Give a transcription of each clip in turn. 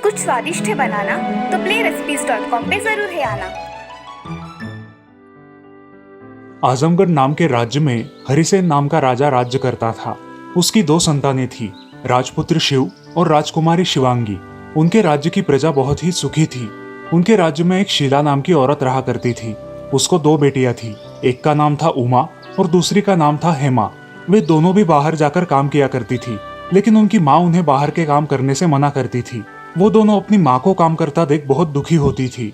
कुछ स्वादिष्ट है बनाना तो playrecipes.com पे जरूर है आना। आजमगढ़ नाम के राज्य में हरिसेन नाम का राजा राज्य करता था। उसकी 2 संतानें थी, राजपुत्र शिव और राजकुमारी शिवांगी। उनके राज्य की प्रजा बहुत ही सुखी थी। उनके राज्य में एक शीला नाम की औरत रहा करती थी। उसको 2 बेटियां थी, एक का नाम था उमा और दूसरी का नाम था हेमा। वे दोनों भी बाहर जाकर काम किया करती थी, लेकिन उनकी माँ उन्हें बाहर के काम करने से मना करती थी। वो दोनों अपनी माँ को काम करता देख बहुत दुखी होती थी।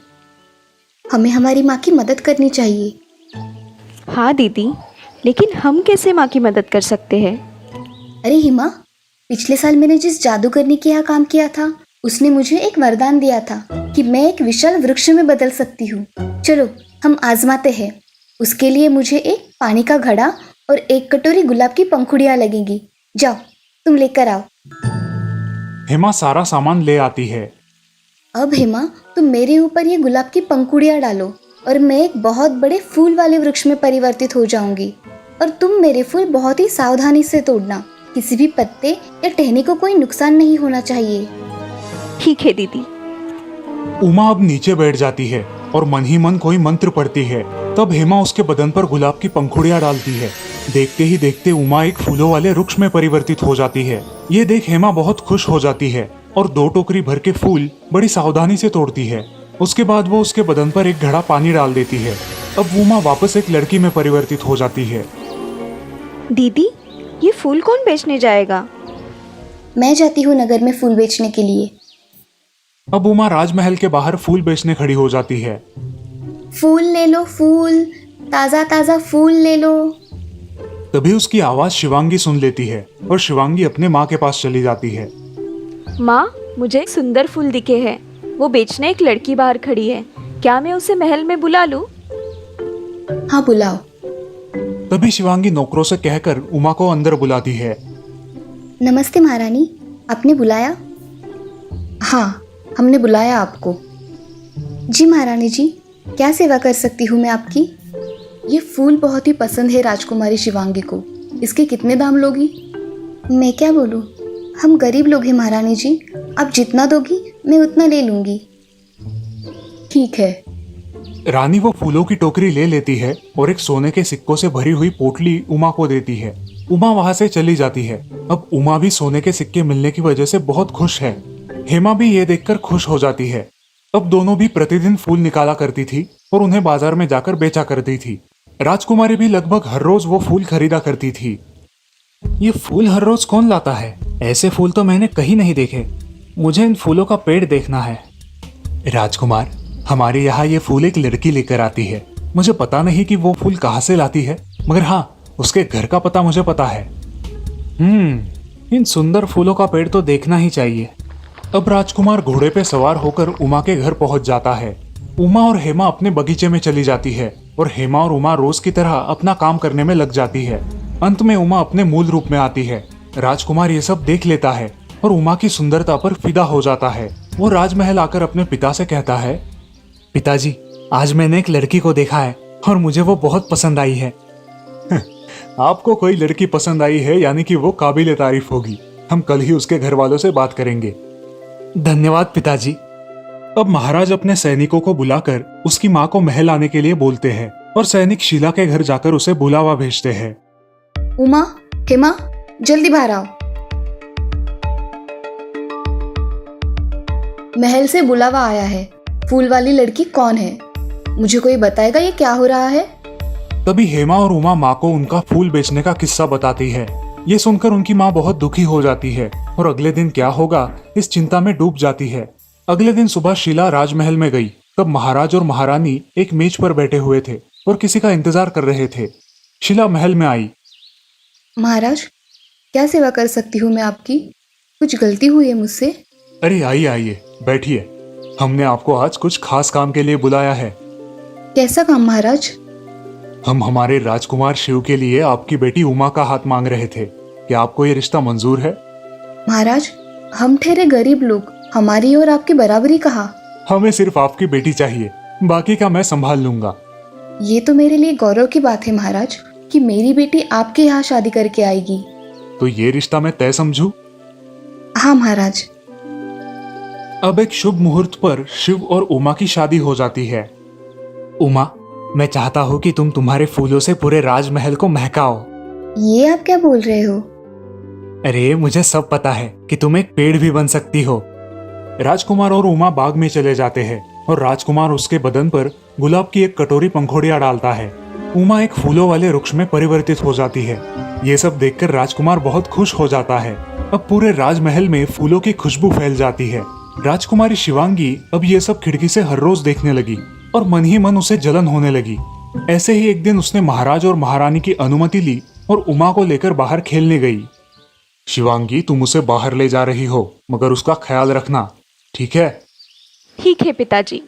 हमें हमारी माँ की मदद करनी चाहिए। हाँ दीदी, लेकिन हम कैसे माँ की मदद कर सकते हैं? अरे हिमा, पिछले साल मैंने जिस जादूगरनी के यहाँ काम किया था, उसने मुझे एक वरदान दिया था कि मैं एक विशाल वृक्ष में बदल सकती हूँ। चलो हम आजमाते हैं। उसके लिए मुझे एक पानी का घड़ा और 1 कटोरी गुलाब की पंखुड़ियाँ लगेंगी। जाओ, तुम लेकर आओ। हेमा सारा सामान ले आती है। अब हेमा, तुम मेरे ऊपर ये गुलाब की पंखुड़ियाँ डालो और मैं एक बहुत बड़े फूल वाले वृक्ष में परिवर्तित हो जाऊंगी। और तुम मेरे फूल बहुत ही सावधानी से तोड़ना। किसी भी पत्ते या टहनी को कोई नुकसान नहीं होना चाहिए। ठीक है दीदी। उमा अब नीचे बैठ जाती है और मन ही मन कोई मंत्र पढ़ती है। तब हेमा उसके बदन पर गुलाब की पंखुड़ियां डालती है। देखते ही देखते उमा एक फूलों वाले वृक्ष में परिवर्तित हो जाती है। ये देख हेमा बहुत खुश हो जाती है और 2 टोकरी भर के फूल बड़ी सावधानी से तोड़ती है। उसके बाद वो उसके बदन पर एक घड़ा पानी डाल देती है। अब उमा वापस एक लड़की में परिवर्तित हो जाती है। दीदी, ये फूल कौन बेचने जाएगा? मैं जाती हूँ नगर में फूल बेचने के लिए। अब उमा राजमहल के बाहर फूल बेचने खड़ी हो जाती है। फूल ले लो, फूल, ताज़ा ताज़ा फूल ले लो। तभी उसकी आवाज शिवांगी सुन लेती है और शिवांगी अपने माँ के पास चली जाती है। माँ, मुझे एक सुंदर फूल दिखे हैं। वो बेचने एक लड़की बाहर खड़ी है। क्या मैं उसे महल में बुला लूं? हाँ, बुलाओ। तभी शिवांगी नौकरों से कहकर उमा को अंदर बुलाती है। नमस्ते महारानी, आपने बुलाया? हाँ, हमने बुलाया आपको। जी महारानी जी, क्या सेवा कर सकती हूँ मैं आपकी? ये फूल बहुत ही पसंद है राजकुमारी शिवांगी को। इसके कितने दाम लोगी? मैं क्या बोलूँ, हम गरीब लोग हैं महारानी जी। आप जितना दोगी मैं उतना ले लूँगी। ठीक है। रानी वो फूलों की टोकरी ले लेती है और एक सोने के सिक्कों से भरी हुई पोटली उमा को देती है। उमा वहां से चली जाती है। अब उमा भी सोने के सिक्के मिलने की वजह से बहुत खुश है। हेमा भी ये देखकर खुश हो जाती है। अब दोनों भी प्रतिदिन फूल निकाला करती थी और उन्हें बाजार में जाकर बेचा करती थी। राजकुमारी भी लगभग हर रोज वो फूल खरीदा करती थी। ये फूल हर रोज कौन लाता है? ऐसे फूल तो मैंने कहीं नहीं देखे। मुझे इन फूलों का पेड़ देखना है। राजकुमार, हमारे यहाँ ये फूल एक लड़की लेकर आती है। मुझे पता नहीं कि वो फूल कहाँ से लाती है, मगर हाँ, उसके घर का पता मुझे पता है। इन सुंदर फूलों का पेड़ तो देखना ही चाहिए। अब राजकुमार घोड़े पे सवार होकर उमा के घर पहुंच जाता है। उमा और हेमा अपने बगीचे में चली जाती है और हेमा और उमा रोज की तरह अपना काम करने में लग जाती है। अंत में उमा अपने मूल रूप में आती है। राजकुमार ये सब देख लेता है और उमा की सुंदरता पर फिदा हो जाता है। वो राजमहल आकर अपने पिता से कहता है, पिताजी, आज मैंने एक लड़की को देखा है और मुझे वो बहुत पसंद आई है। आपको कोई लड़की पसंद आई है यानी कि वो काबिल तारीफ होगी। हम कल ही उसके घर वालों से बात करेंगे। धन्यवाद पिताजी। अब महाराज अपने सैनिकों को बुलाकर उसकी माँ को महल आने के लिए बोलते हैं और सैनिक शीला के घर जाकर उसे बुलावा भेजते हैं। उमा, हेमा, जल्दी बाहर आओ। महल से बुलावा आया है। फूल वाली लड़की कौन है? मुझे कोई बताएगा ये क्या हो रहा है? तभी हेमा और उमा माँ को उनका फूल बेचने का किस्सा बताती है। ये सुनकर उनकी माँ बहुत दुखी हो जाती है और अगले दिन क्या होगा इस चिंता में डूब जाती है। अगले दिन सुबह शीला राजमहल में गई। तब महाराज और महारानी एक मेज पर बैठे हुए थे और किसी का इंतजार कर रहे थे। शीला महल में आई। महाराज, क्या सेवा कर सकती हूँ मैं आपकी? कुछ गलती हुई है मुझसे? अरे आइए आइए, बैठिए। हमने आपको आज कुछ खास काम के लिए बुलाया है। कैसा काम महाराज? हम हमारे राजकुमार शिव के लिए आपकी बेटी उमा का हाथ मांग रहे थे। क्या आपको ये रिश्ता मंजूर है? महाराज, हम ठहरे गरीब लोग, हमारी और आपकी बराबरी कहाँ? हमें सिर्फ आपकी बेटी चाहिए, बाकी का मैं संभाल लूंगा। ये तो मेरे लिए गौरव की बात है महाराज। कि मेरी बेटी आपके यहाँ शादी करके आएगी। तो ये रिश्ता मैं तय समझूं? हाँ महाराज। अब एक शुभ मुहूर्त पर शिव और उमा की शादी हो जाती है। उमा, मैं चाहता हूँ कि तुम तुम्हारे फूलों से पूरे राजमहल को महकाओ। ये आप क्या बोल रहे हो? अरे मुझे सब पता है कि तुम एक पेड़ भी बन सकती हो। राजकुमार और उमा बाग में चले जाते हैं और राजकुमार उसके बदन पर गुलाब की एक कटोरी पंखुड़ियां डालता है। उमा एक फूलों वाले वृक्ष में परिवर्तित हो जाती है। ये सब देखकर राजकुमार बहुत खुश हो जाता है। अब पूरे राजमहल में फूलों की खुशबू फैल जाती है। राजकुमारी शिवांगी अब ये सब खिड़की से हर रोज देखने लगी और मन ही मन उसे जलन होने लगी। ऐसे ही एक दिन उसने महाराज और महारानी की अनुमति ली और उमा को लेकर बाहर खेलने गई। शिवांगी, तुम उसे बाहर ले जा रही हो, मगर उसका ख्याल रखना, ठीक है? ठीक है पिताजी।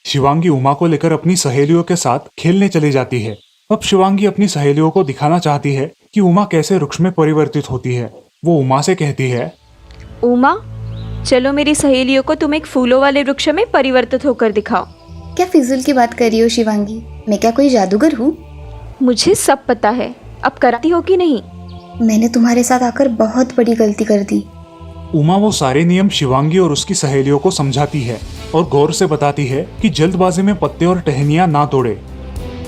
शिवांगी उमा को लेकर अपनी सहेलियों के साथ खेलने चली जाती है। अब शिवांगी अपनी सहेलियों को दिखाना चाहती है कि उमा कैसे वृक्ष में परिवर्तित होती है। वो उमा से कहती है, उमा, चलो मेरी सहेलियों को तुम एक फूलों वाले वृक्ष में परिवर्तित होकर दिखाओ। क्या फिजूल की बात कर रही हो शिवांगी? मैं क्या कोई जादूगर हूँ? मुझे सब पता है, अब कराती हो कि नहीं? मैंने तुम्हारे साथ आकर बहुत बड़ी गलती कर दी। उमा वो सारे नियम शिवांगी और उसकी सहेलियों को समझाती है और गौर से बताती है कि जल्दबाजी में पत्ते और टहनियां ना तोड़े।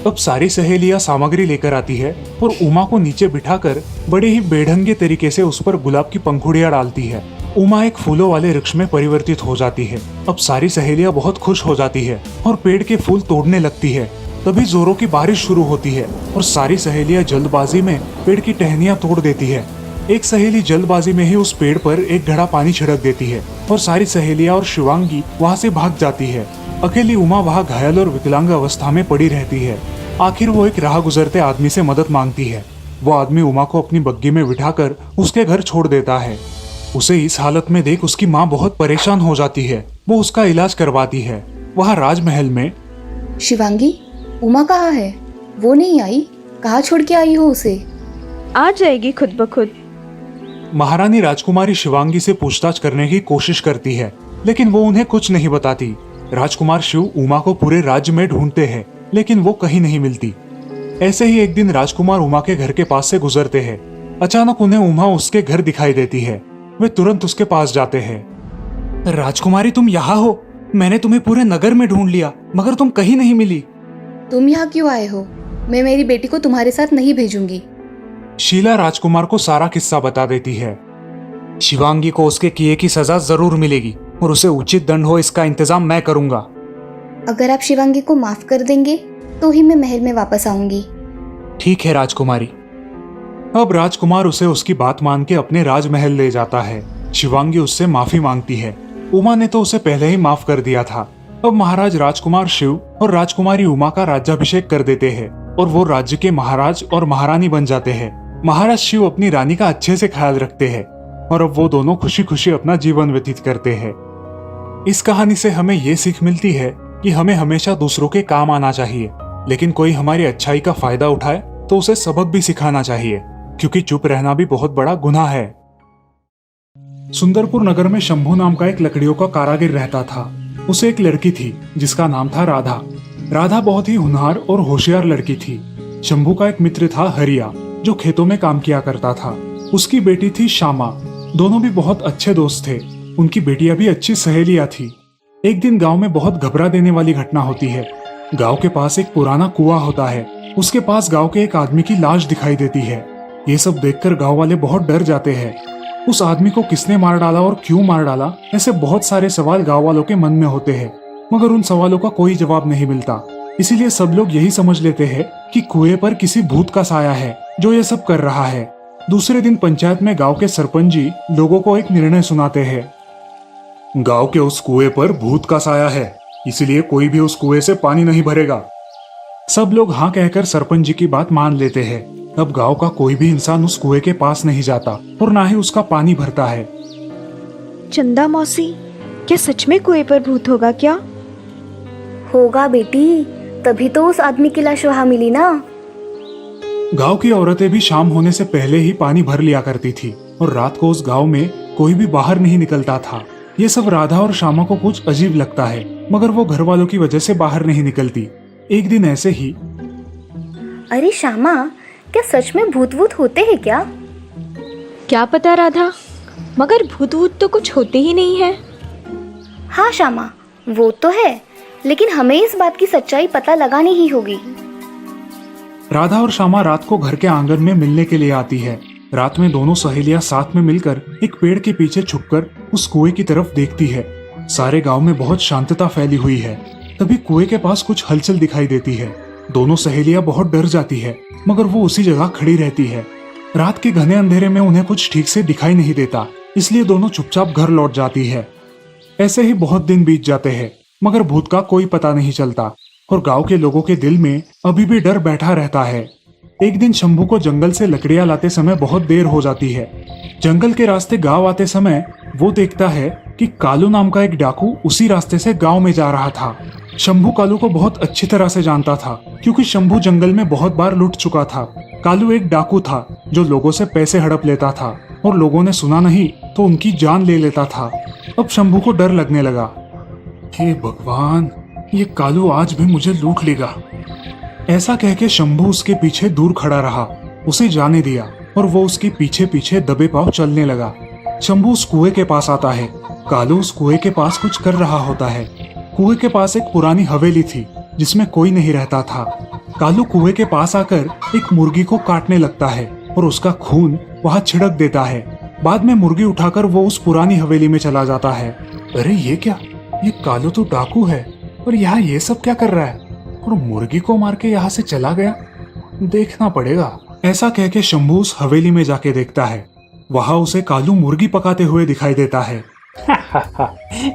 अब सारी सहेलियां सामग्री लेकर आती है और उमा को नीचे बिठाकर बड़े ही बेढंगे तरीके से उस पर गुलाब की पंखुड़ियां डालती है। उमा एक फूलों वाले वृक्ष में परिवर्तित हो जाती है। अब सारी सहेलियां बहुत खुश हो जाती है और पेड़ के फूल तोड़ने लगती है। तभी जोरों की बारिश शुरू होती है और सारी सहेलियां जल्दबाजी में पेड़ की टहनियां तोड़ देती है। एक सहेली जल्दबाजी में ही उस पेड़ पर एक घड़ा पानी छिड़क देती है और सारी सहेलियां और शिवांगी वहां से भाग जाती है। अकेली उमा वहां घायल और विकलांग अवस्था में पड़ी रहती है। आखिर वो एक राह गुजरते आदमी से मदद मांगती है। वो आदमी उमा को अपनी बग्गी में बिठाकर उसके घर छोड़ देता है। उसे इस हालत में देख उसकी माँ बहुत परेशान हो जाती है। वो उसका इलाज करवाती है। वहाँ राजमहल में शिवांगी, उमा कहाँ है? वो नहीं आई? कहाँ छोड़ के आई हो उसे? आ जाएगी खुद ब खुद। महारानी राजकुमारी शिवांगी से पूछताछ करने की कोशिश करती है, लेकिन वो उन्हें कुछ नहीं बताती। राजकुमार शिव उमा को पूरे राज्य में ढूंढते हैं, लेकिन वो कहीं नहीं मिलती। ऐसे ही एक दिन राजकुमार उमा के घर के पास से गुजरते हैं। अचानक उन्हें उमा उसके घर दिखाई देती है। वे तुरंत उसके पास जाते हैं। राजकुमारी, तुम यहाँ हो? मैंने तुम्हें पूरे नगर में ढूंढ लिया, मगर तुम कहीं नहीं मिली। तुम यहाँ क्यों आए हो? मैं मेरी बेटी को तुम्हारे साथ नहीं भेजूंगी। शीला राजकुमार को सारा किस्सा बता देती है। शिवांगी को उसके किए की सजा जरूर मिलेगी और उसे उचित दंड हो, इसका इंतजाम मैं करूंगा। अगर आप शिवांगी को माफ कर देंगे तो ही मैं महल में वापस आऊंगी। ठीक है राजकुमारी। अब राजकुमार उसे उसकी बात मान के अपने राजमहल ले जाता है। शिवांगी उससे माफी मांगती है। उमा ने तो उसे पहले ही माफ कर दिया था। अब महाराज राजकुमार शिव और राजकुमारी उमा का राज्याभिषेक कर देते हैं और वो राज्य के महाराज और महारानी बन जाते हैं। महाराज शिव अपनी रानी का अच्छे से ख्याल रखते हैं और अब वो दोनों खुशी खुशी अपना जीवन व्यतीत करते हैं। इस कहानी से हमें ये सीख मिलती है कि हमें हमेशा दूसरों के काम आना चाहिए, लेकिन कोई हमारी अच्छाई का फायदा उठाए तो उसे सबक भी सिखाना चाहिए, क्योंकि चुप रहना भी बहुत बड़ा गुनाह है। सुंदरपुर नगर में शंभू नाम का एक लकड़ियों का कारागिर रहता था। उसे एक लड़की थी जिसका नाम था राधा। राधा बहुत ही होनहार और होशियार लड़की थी। शंभू का एक मित्र था हरिया, जो खेतों में काम किया करता था। उसकी बेटी थी श्यामा। दोनों भी बहुत अच्छे दोस्त थे। उनकी बेटियां भी अच्छी सहेलियां थी। एक दिन गांव में बहुत घबरा देने वाली घटना होती है। गांव के पास एक पुराना कुआं होता है। उसके पास गांव के एक आदमी की लाश दिखाई देती है। ये सब देखकर गांव वाले बहुत डर जाते हैं। उस आदमी को किसने मार डाला और क्यों मार डाला, ऐसे बहुत सारे सवाल गांव वालों के मन में होते हैं, मगर उन सवालों का कोई जवाब नहीं मिलता। इसीलिए सब लोग यही समझ लेते हैं कि कुएं पर किसी भूत का साया है जो ये सब कर रहा है। दूसरे दिन पंचायत में गांव के सरपंच जी लोगों को एक निर्णय सुनाते हैं। गांव के उस कुएं पर भूत का साया है, इसलिए कोई भी उस कुएं से पानी नहीं भरेगा। सब लोग हाँ कहकर सरपंच जी की बात मान लेते हैं। अब गांव का कोई भी इंसान उस कुएं के पास नहीं जाता और ना ही उसका पानी भरता है। चंदा मौसी, क्या सच में कुएं पर भूत होगा क्या? होगा बेटी, तभी तो उस आदमी की लाश वहां मिली ना। गांव की औरतें भी शाम होने से पहले ही पानी भर लिया करती थी और रात को उस गांव में कोई भी बाहर नहीं निकलता था। ये सब राधा और श्यामा को कुछ अजीब लगता है, मगर वो घर वालों की वजह से बाहर नहीं निकलती। एक दिन ऐसे ही, अरे श्यामा, क्या सच में भूत वूत होते हैं क्या? क्या पता राधा, मगर भूत वूत तो कुछ होते ही नहीं है। हाँ श्यामा, वो तो है, लेकिन हमें इस बात की सच्चाई पता लगानी ही होगी। राधा और श्यामा रात को घर के आंगन में मिलने के लिए आती है। रात में दोनों सहेलियां साथ में मिलकर एक पेड़ के पीछे छुपकर उस कुएं की तरफ देखती है। सारे गांव में बहुत शांतता फैली हुई है। तभी कुएं के पास कुछ हलचल दिखाई देती है। दोनों सहेलियां बहुत डर जाती है, मगर वो उसी जगह खड़ी रहती है। रात के घने अंधेरे में उन्हें कुछ ठीक से दिखाई नहीं देता, इसलिए दोनों चुपचाप घर लौट जाती है। ऐसे ही बहुत दिन बीत जाते हैं, मगर भूत का कोई पता नहीं चलता और गांव के लोगों के दिल में अभी भी डर बैठा रहता है। एक दिन शंभू को जंगल से लकड़ियां लाते समय बहुत देर हो जाती है। जंगल के रास्ते गांव आते समय वो देखता है कि कालू नाम का एक डाकू उसी रास्ते से गांव में जा रहा था। शंभू कालू को बहुत अच्छी तरह से जानता था, क्योंकि शंभू जंगल में बहुत बार लूट चुका था। कालू एक डाकू था जो लोगों से पैसे हड़प लेता था और लोगों ने सुना नहीं तो उनकी जान ले लेता था। अब शंभू को डर लगने लगा। हे भगवान, ये कालू आज भी मुझे लूट लेगा। ऐसा कह के शंभू उसके पीछे दूर खड़ा रहा, उसे जाने दिया और वो उसके पीछे पीछे दबे पांव चलने लगा। शंभू उस कुएं के पास आता है। कालू उस कुएं के पास कुछ कर रहा होता है। कुएं के पास एक पुरानी हवेली थी जिसमें कोई नहीं रहता था। कालू कुएं के पास आकर एक मुर्गी को काटने लगता है और उसका खून वहां छिड़क देता है। बाद में मुर्गी उठाकर वो उस पुरानी हवेली में चला जाता है। अरे ये क्या, ये कालू तो डाकू है और यहाँ ये सब क्या कर रहा है, और मुर्गी को मार के यहाँ से चला गया। देखना पड़ेगा। ऐसा कह के शंभू उस हवेली में जाके देखता है। वहां उसे कालू मुर्गी पकाते हुए दिखाई देता है।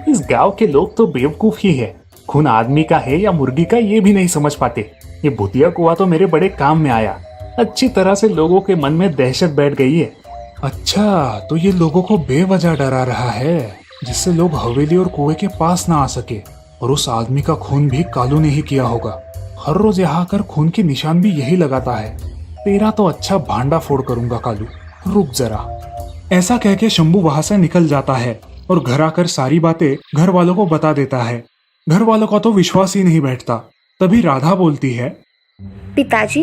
इस गांव के लोग तो बेवकूफ ही है। खून आदमी का है या मुर्गी का ये भी नहीं समझ पाते। ये भूतिया कुआं तो मेरे बड़े काम में आया। अच्छी तरह से लोगों के मन में दहशत बैठ गई है। अच्छा, तो ये लोगों को बेवजह डरा रहा है, जिससे लोग हवेली और कुएं के पास ना आ सके। और उस आदमी का खून भी कालू ने ही किया होगा। हर रोज यहाँ आकर खून के निशान भी यही लगाता है। तेरा तो अच्छा भांडा फोड़ करूंगा कालू, रुक जरा। ऐसा कह के शंभू वहां से निकल जाता है और घर आकर सारी बातें घर वालों को बता देता है। घर वालों का तो विश्वास ही नहीं बैठता। तभी राधा बोलती है, पिताजी,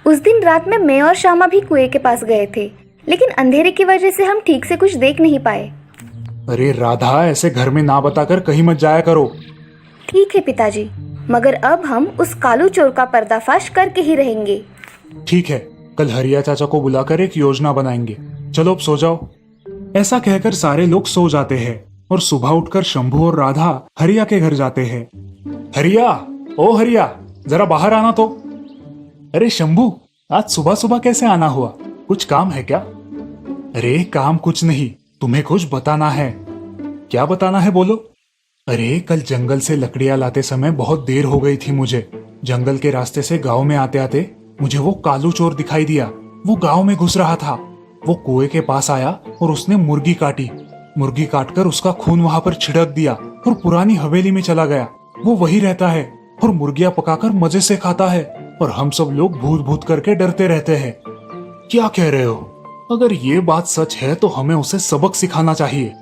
उस दिन रात में मैं और श्यामा भी कुएं के पास गए थे, लेकिन अंधेरे की वजह से हम ठीक से कुछ देख नहीं पाए। अरे राधा, ऐसे घर में ना बताकर कहीं मत जाया करो। ठीक है पिताजी, मगर अब हम उस कालू चोर का पर्दाफाश करके ही रहेंगे। ठीक है, कल हरिया चाचा को बुलाकर एक योजना बनाएंगे। चलो अब सो जाओ। ऐसा कहकर सारे लोग सो जाते हैं और सुबह उठकर शंभू और राधा हरिया के घर जाते हैं। हरिया, ओ हरिया, जरा बाहर आना तो। अरे शंभू, आज सुबह सुबह कैसे आना हुआ? कुछ काम है क्या? अरे काम कुछ नहीं, तुम्हें कुछ बताना है। क्या बताना है, बोलो। अरे कल जंगल से लकड़ियां लाते समय बहुत देर हो गई थी मुझे। जंगल के रास्ते से गांव में आते आते मुझे वो कालू चोर दिखाई दिया। वो गांव में घुस रहा था। वो कुएं के पास आया और उसने मुर्गी काटी। मुर्गी काटकर उसका खून वहां पर छिड़क दिया और पुरानी हवेली में चला गया। वो वही रहता है और मुर्गियां पकाकर मजे से खाता है और हम सब लोग भूत भूत करके डरते रहते हैं। क्या कह रहे हो? अगर ये बात सच है तो हमें उसे सबक सिखाना चाहिए।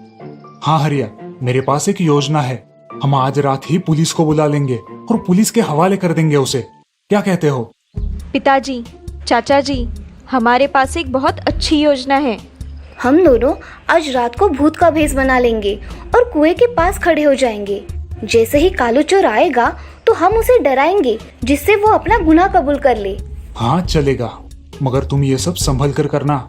हाँ हरिया, मेरे पास एक योजना है। हम आज रात ही पुलिस को बुला लेंगे और पुलिस के हवाले कर देंगे उसे। क्या कहते हो? पिताजी, चाचा जी, हमारे पास एक बहुत अच्छी योजना है। हम दोनों आज रात को भूत का भेष बना लेंगे और कुएं के पास खड़े हो जाएंगे। जैसे ही कालू चोर आएगा तो हम उसे डराएंगे, जिससे वो अपना गुनाह कबूल कर ले। हाँ चलेगा, मगर तुम ये सब संभल कर करना।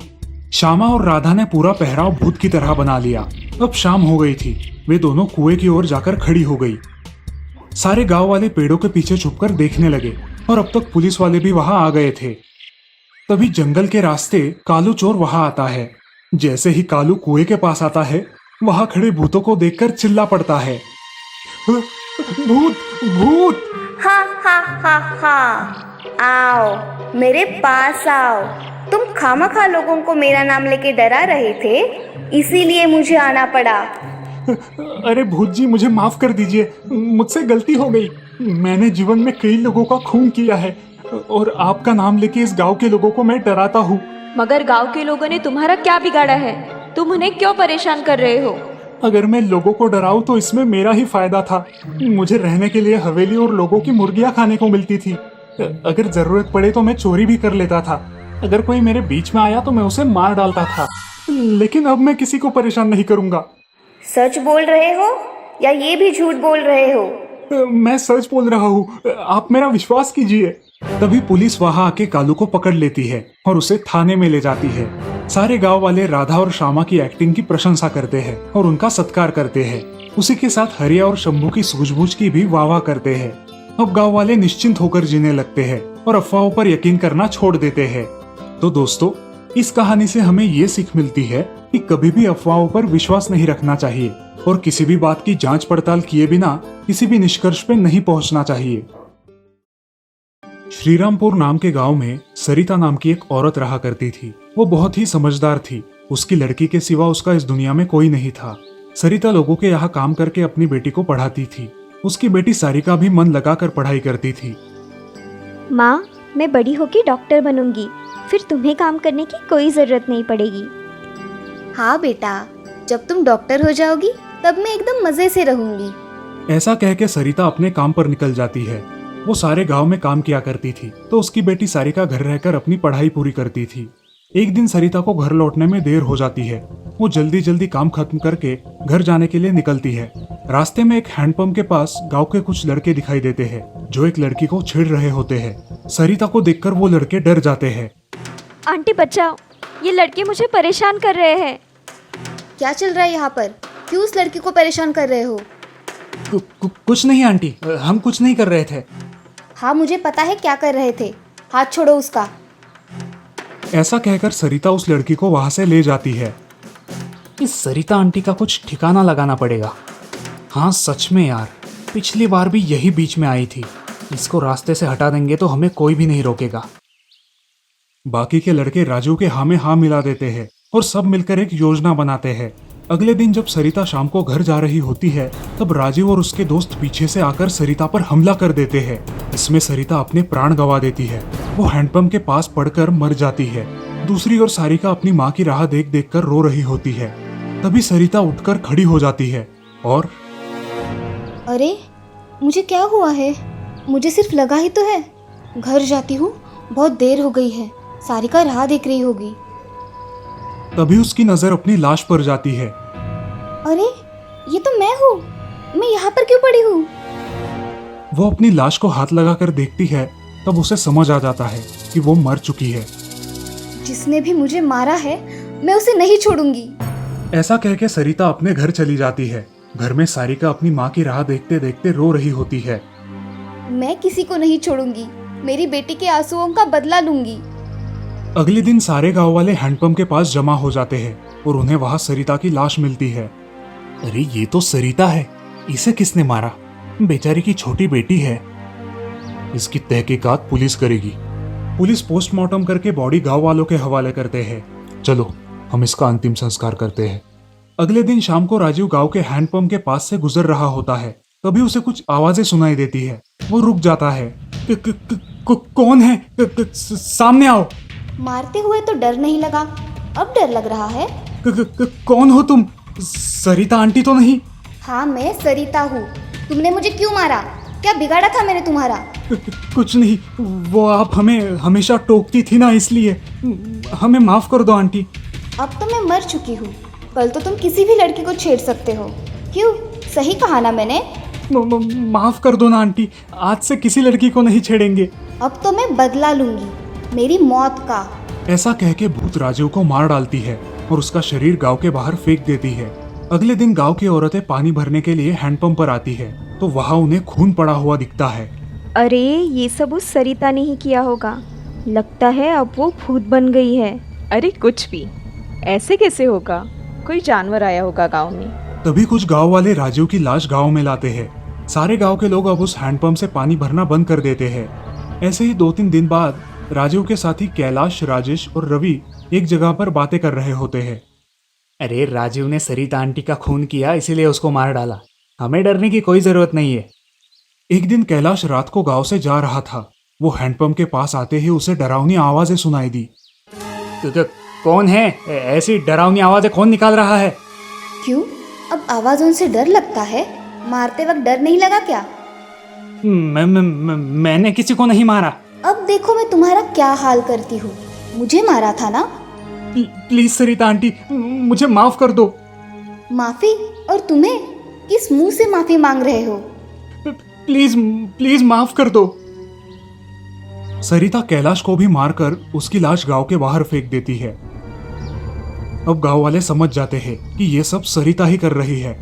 श्यामा और राधा ने पूरा पहराव भूत की तरह बना लिया। अब शाम हो गई थी। वे दोनों कुएं की ओर जाकर खड़ी हो गई। सारे गांव वाले पेड़ों के पीछे छुपकर देखने लगे और अब तक पुलिस वाले भी वहां आ गए थे। तभी जंगल के रास्ते कालू चोर वहां आता है। जैसे ही कालू कुएं के पास आता है, वहां खड़े भूतों को देखकर चिल्ला पड़ता है, भूत भूत। हाँ हाँ हाँ हाँ, आओ मेरे पास आओ। तुम खामखा लोगों को मेरा नाम लेके डरा रहे थे, इसीलिए मुझे आना पड़ा। अरे भूत जी, मुझे माफ कर दीजिए, मुझसे गलती हो गई। मैंने जीवन में कई लोगों का खून किया है और आपका नाम लेके इस गांव के लोगों को मैं डराता हूँ। मगर गांव के लोगों ने तुम्हारा क्या बिगाड़ा है? तुम उन्हें क्यों परेशान कर रहे हो? अगर मैं लोगों को डराऊं तो इसमें मेरा ही फायदा था। मुझे रहने के लिए हवेली और लोगों की मुर्गियां खाने को मिलती थी। अगर जरूरत पड़े तो मैं चोरी भी कर लेता था, अगर कोई मेरे बीच में आया तो मैं उसे मार डालता था, लेकिन अब मैं किसी को परेशान नहीं करूंगा। सच बोल रहे हो या ये भी झूठ बोल रहे हो? मैं सच बोल रहा हूँ, आप मेरा विश्वास कीजिए। तभी पुलिस वहां आके कालू को पकड़ लेती है और उसे थाने में ले जाती है। सारे गांव वाले राधा और श्यामा की एक्टिंग की प्रशंसा करते हैं और उनका सत्कार करते हैं। उसी के साथ हरिया और शंभू की सूझबूझ की भी वाह करते हैं। अब गांव वाले निश्चिंत होकर जीने लगते हैं और अफवाहों पर यकीन करना छोड़ देते हैं। तो दोस्तों, इस कहानी से हमें ये सीख मिलती है कि कभी भी अफवाहों पर विश्वास नहीं रखना चाहिए और किसी भी बात की जांच पड़ताल किए बिना किसी भी निष्कर्ष पे नहीं पहुंचना चाहिए। श्रीरामपुर नाम के गांव में सरिता नाम की एक औरत रहा करती थी। वो बहुत ही समझदार थी। उसकी लड़की के सिवा उसका इस दुनिया में कोई नहीं था। सरिता लोगों के यहाँ काम करके अपनी बेटी को पढ़ाती थी। उसकी बेटी सारिका भी मन लगाकर पढ़ाई करती थी। माँ, मैं बड़ी होकर डॉक्टर बनूंगी, फिर तुम्हें काम करने की कोई ज़रूरत नहीं पड़ेगी। हाँ बेटा, जब तुम डॉक्टर हो जाओगी तब मैं एकदम मज़े से रहूंगी। ऐसा कह के सरिता अपने काम पर निकल जाती है। वो सारे गांव में काम किया करती थी, तो उसकी बेटी सारिका घर रहकर अपनी पढ़ाई पूरी करती थी। एक दिन सरिता को घर लौटने में देर हो जाती है। वो जल्दी जल्दी काम खत्म करके घर जाने के लिए निकलती है। रास्ते में एक हैंडपंप के पास गांव के कुछ लड़के दिखाई देते हैं जो एक लड़की को छेड़ रहे होते हैं। सरिता को देखकर वो लड़के डर जाते हैं। आंटी बचाओ, ये लड़के मुझे परेशान कर रहे हैं। क्या चल रहा है यहाँ पर? क्यों उस लड़की को परेशान कर रहे हो? कुछ नहीं आंटी, हम कुछ नहीं कर रहे थे। हाँ, मुझे पता है क्या कर रहे थे। हाथ छोड़ो उसका। ऐसा कहकर सरिता उस लड़की को वहां से ले जाती है। इस सरिता आंटी का कुछ ठिकाना लगाना पड़ेगा। हाँ सच में यार, पिछली बार भी यही बीच में आई थी। इसको रास्ते से हटा देंगे तो हमें कोई भी नहीं रोकेगा। बाकी के लड़के राजू के हाँ में हाँ मिला देते हैं और सब मिलकर एक योजना बनाते हैं। अगले दिन जब सरिता शाम को घर जा रही होती है, तब राजीव और उसके दोस्त पीछे से आकर सरिता पर हमला कर देते हैं। इसमें सरिता अपने प्राण गंवा देती है। वो हैंडपंप के पास पड़कर मर जाती है। दूसरी ओर सारिका अपनी माँ की राह देख देख कर रो रही होती है। तभी सरिता उठकर खड़ी हो जाती है और अरे, मुझे क्या हुआ है? मुझे सिर्फ लगा ही तो है। घर जाती हूँ, बहुत देर हो गई है। सारिका राह देख रही होगी। तभी उसकी नजर अपनी लाश पर जाती है। अरे, ये तो मैं हूँ। मैं यहाँ पर क्यों पड़ी हूँ? वो अपनी लाश को हाथ लगाकर देखती है, तब उसे समझ आ जाता है कि वो मर चुकी है। जिसने भी मुझे मारा है, मैं उसे नहीं छोड़ूंगी। ऐसा कह के सरिता अपने घर चली जाती है। घर में सारिका अपनी माँ की राह देखते देखते रो रही होती है। मैं किसी को नहीं छोड़ूंगी। मेरी बेटी के आंसुओं का बदला लूंगी। अगले दिन सारे गांव वाले हैंडपंप के पास जमा हो जाते हैं और उन्हें वहां सरिता की लाश मिलती है। अरे ये तो सरिता है, इसे किसने मारा? बेचारी की छोटी बेटी है। इसकी तहकीकात पुलिस करेगी। पुलिस पोस्टमार्टम करके बॉडी गांव वालों के हवाले करते हैं। चलो हम इसका अंतिम संस्कार करते हैं। अगले दिन शाम को राजीव गांव के हैंडपंप के पास से गुजर रहा होता है। तभी उसे कुछ आवाजें सुनाई देती है। वो रुक जाता है। कौन है? सामने आओ। मारते हुए तो डर नहीं लगा, अब डर लग रहा है। कौन हो तुम? सरिता आंटी तो नहीं? हाँ, मैं सरिता हूँ। तुमने मुझे क्यों मारा? क्या बिगाड़ा था मैंने तुम्हारा? कुछ नहीं, वो आप हमें हमेशा टोकती थी ना, इसलिए हमें माफ कर दो आंटी। अब तो मैं मर चुकी हूँ। कल तो तुम किसी भी लड़की को छेड़ सकते हो। क्यों, सही कहा ना मैंने? माफ कर दो ना आंटी, आज से किसी लड़की को नहीं छेड़ेंगे। अब तो मैं बदला लूंगी, मेरी मौत का। ऐसा कह के भूत राजीव को मार डालती है और उसका शरीर गांव के बाहर फेंक देती है। अगले दिन गांव की औरतें पानी भरने के लिए हैंडपंप पर आती है, तो वहाँ उन्हें खून पड़ा हुआ दिखता है। अरे ये सब उस सरिता ने ही किया होगा। लगता है अब वो भूत बन गई है। अरे कुछ भी, ऐसे कैसे होगा? कोई जानवर आया होगा गांव में। तभी कुछ गांव वाले राजीव की लाश गांव में लाते हैं। सारे गांव के लोग अब उस हैंडपंप से पानी भरना बंद कर देते हैं। ऐसे ही 2-3 दिन बाद राजीव के साथी कैलाश, राजेश और रवि एक जगह पर बातें कर रहे होते हैं। अरे राजीव ने सरिता आंटी का खून किया, इसीलिए उसको मार डाला। हमें डरने की कोई जरूरत नहीं है। एक दिन कैलाश रात को गांव से जा रहा था। वो हैंडपंप के पास आते ही उसे डरावनी आवाजें सुनाई दी। कौन है? ऐसी डरावनी आवाजें कौन निकाल रहा है? क्यों, अब आवाजों से डर लगता है? मारते वक्त डर नहीं लगा क्या? मैंने किसी को नहीं मारा। अब देखो मैं तुम्हारा क्या हाल करती हूँ। मुझे मारा था ना? प्लीज सरिता आंटी, मुझे माफ कर दो। माफी? और तुम्हें? किस मुंह से माफी मांग रहे हो? प्लीज प्लीज माफ कर दो। सरिता कैलाश को भी मारकर उसकी लाश गांव के बाहर फेंक देती है। अब गांव वाले समझ जाते हैं कि ये सब सरिता ही कर रही है।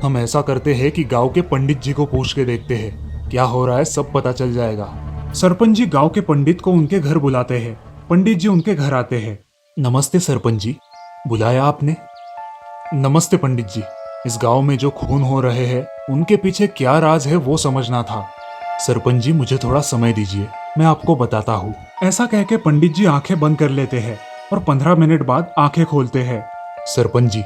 हम ऐसा करते हैं कि गांव के पंडित जी को पूछ के देखते हैं, क्या हो रहा है सब पता चल जाएगा। सरपंच जी गांव के पंडित को उनके घर बुलाते हैं। पंडित जी उनके घर आते हैं। नमस्ते सरपंच जी, बुलाया आपने? नमस्ते पंडित जी, इस गांव में जो खून हो रहे हैं उनके पीछे क्या राज है वो समझना था। सरपंच जी मुझे थोड़ा समय दीजिए, मैं आपको बताता हूँ। ऐसा कह के पंडित जी आंखें बंद कर लेते हैं और 15 मिनट बाद आंखें खोलते हैं। सरपंच जी,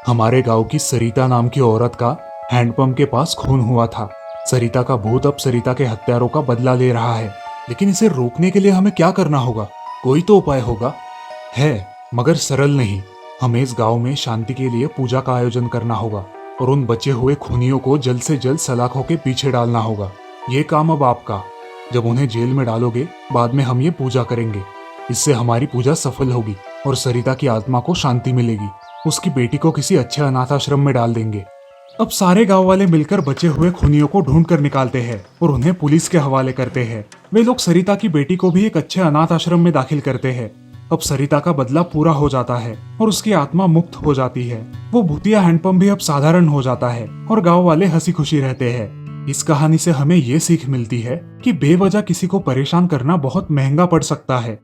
हमारे गांव की सरिता नाम की औरत का हैंडपंप के पास खून हुआ था। सरिता का भूत अब सरिता के हत्यारों का बदला ले रहा है, लेकिन इसे रोकने के लिए हमें क्या करना होगा? कोई तो उपाय होगा। है, मगर सरल नहीं। हमें इस गांव में शांति के लिए पूजा का आयोजन करना होगा और उन बचे हुए खूनियों को जल्द से जल्द सलाखों के पीछे डालना होगा। ये काम अब आपका। जब उन्हें जेल में डालोगे, बाद में हम ये पूजा करेंगे। इससे हमारी पूजा सफल होगी और सरिता की आत्मा को शांति मिलेगी। उसकी बेटी को किसी अच्छे अनाथ आश्रम में डाल देंगे। अब सारे गांव वाले मिलकर बचे हुए खूनियों को ढूंढ कर निकालते हैं और उन्हें पुलिस के हवाले करते हैं। वे लोग सरिता की बेटी को भी एक अच्छे अनाथ आश्रम में दाखिल करते हैं। अब सरिता का बदला पूरा हो जाता है और उसकी आत्मा मुक्त हो जाती है। वो भूतिया हैंडपंप भी अब साधारण हो जाता है और गांव वाले हंसी खुशी रहते हैं। इस कहानी से हमें ये सीख मिलती है कि बेवजह किसी को परेशान करना बहुत महंगा पड़ सकता है।